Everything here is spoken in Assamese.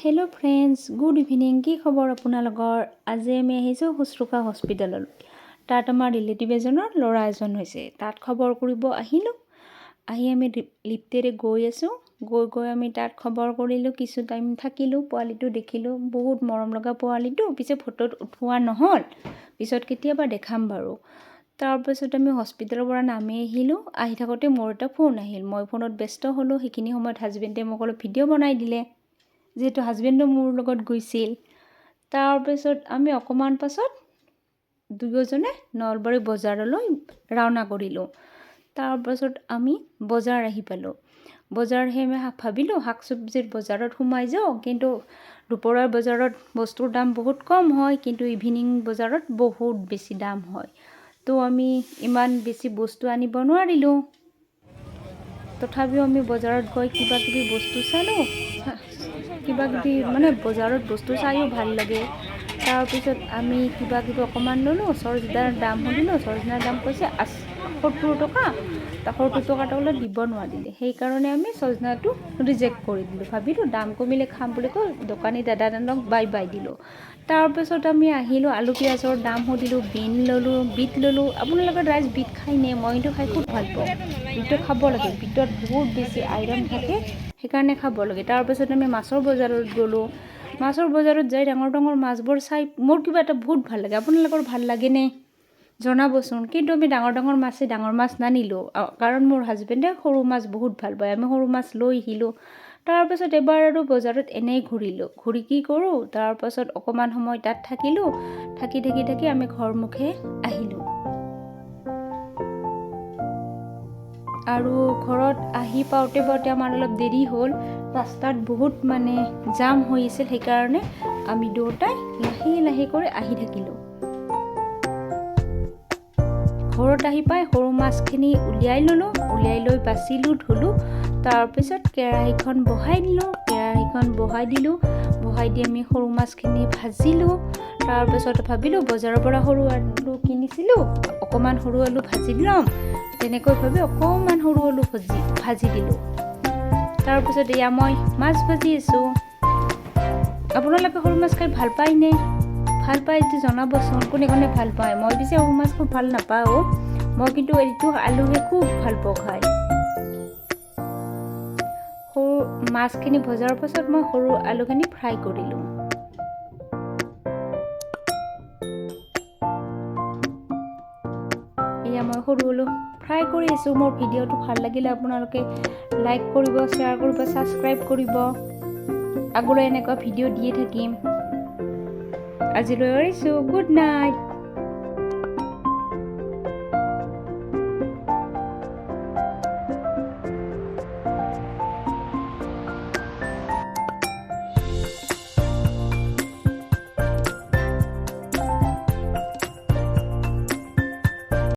हेलो फ्रेंड्स गुड इवनिंग की खबर আপোনালোকৰ আজি আমি আহিছো হুস্ৰুকা হস্পিটাললৈ তাত আমাৰ ৰিলেটিভ এজনৰ ল'ৰা এজন হৈছে তাত খবৰ কৰিব আহিলো আহি আমি লিফটেৰে গৈ আছো গৈ আমি তাত খবৰ কৰিলো কিছু টাইম থাকিলো পোৱালিটো দেখিলো বহুত মৰম লগা পোৱালিটো পিছে ফটোত উঠোৱা নহল পিছত কেতিয়াবা দেখাম বাৰু তাৰ পিছত আমি হস্পিটালৰ পৰা নামি আহিলো আহি থাকোতে মোৰ এটা ফোন আহিল মই ফোনত ব্যস্ত হলো সেইখিনি সময়ত হাজবেণ্ডে মোক অলপ ভিডিঅ' বনাই দিলে যেটো হাজবেণ্ডো মোৰ লগত গৈছিল তাৰ পিছত আমি অকমান পাছত দুয়োজনে নলবাৰী বজাৰলৈ ৰাওনা কৰিলো তাৰ পিছত আমি বজাৰ আহি পালো বজাৰ হেমে ভাবিলো শাক সবজিৰ বজাৰত সোমাই যাও কিন্তু দুপৰীয়াৰ বজাৰত বস্তুৰ দাম বহুত কম হয় কিন্তু ইভিনিং বজাৰত বহুত বেছি দাম হয় তো আমি ইমান বেছি বস্তু আনিব নোৱাৰিলো তথাপিও আমি বজাৰত গৈ কিবা কিবি বস্তু চালো কিবা কিবি মানে বজাৰত বস্তু চাইও ভাল লাগে তাৰ পিছত আমি কিবা কিবি অকমান ললো সৰজদাৰ দাম হলিলো সৰজনাৰ দাম কৈছে 70 টকা তা 70 টকা তলে দিব নোৱাৰিলে সেই কাৰণে আমি সৰজনাটো ৰিজেক্ট কৰি দিলো ভাবিলো দাম কমিলে খাম বুলি কৈ দোকানী দাদাজনক বাই বাই দিলো তাৰ পিছত আমি আহিলো আলু পিয়াজৰ দাম হলিলো বিন ললো বিট ললো আপোনালোকে ৰাইজ বিট খাই নে মইটো খাই খুব ভাল পাওঁ বিটটো খাব লাগে বিটত বহুত বেছি আইৰন থাকে সেইকাৰণে খাব লাগে তাৰ পিছত আমি মাছৰ বজাৰত গলো মাছৰ বজাৰত যাই ডাঙৰ ডাঙৰ মাছবোৰ চাই মোৰ কিবা এটা বহুত ভাল লাগে আপোনালোকৰ ভাল লাগে নে জনাবচোন কিন্তু আমি ডাঙৰ মাছ নানিলো কাৰণ মোৰ হাজবেণ্ডে সৰু মাছ বহুত ভাল পায় আমি সৰু মাছ লৈ আহিলো তাৰ পিছত এবাৰ আৰু বজাৰত এনেই ঘূৰিলো ঘূৰি কি কৰো তাৰ পিছত অকমান সময় তাত থাকিলো থাকি আমি ঘৰ মুখে আহিলো আৰু ঘৰত আহি পাওতে আমাৰ অলপ দেৰি হ'ল ৰাস্তাত বহুত মানে জাম হৈ আছিল সেইকাৰণে আমি দুটাই লাহে কৰি আহি থাকিলো ঘৰত আহি পাই সৰু মাছখিনি উলিয়াই লৈ বাছিলো ধুলো তাৰ পিছত কেৰাহীখন বহাই দিলো বহাই দি আমি সৰু মাছখিনি ভাজিলো তাৰ পিছত ভাবিলো বজাৰৰ পৰা সৰু আলু কিনিছিলো অকমান সৰু আলু ভাজি দিলাম তেনেকৈ ভাবি অকমান সৰু আলু ভাজি দিলো তাৰ পিছত এয়া মই মাছ ভাজি আছো আপোনালোকে সৰু মাছ খাই ভাল পায় নে ভাল পায় যদি জনাবচোন কোনে ভাল পায় মই পিছে সৰু মাছ খুব ভাল নাপাওঁ মই কিন্তু এইটো আলুহে খুব ভাল পাওঁ খাই সৰু মাছখিনি ভজাৰ পাছত মই সৰু আলুখিনি ফ্ৰাই কৰিলো এয়া মই সৰু আলু ফ্ৰাই কৰি আছো মোৰ ভিডিঅ'টো ভাল লাগিলে আপোনালোকে লাইক কৰিব শ্বেয়াৰ কৰিব সাবস্ক্ৰাইব কৰিব আগলৈ এনেকুৱা ভিডিঅ' দিয়ে থাকিম আজিলৈ এৰিছো গুড নাইট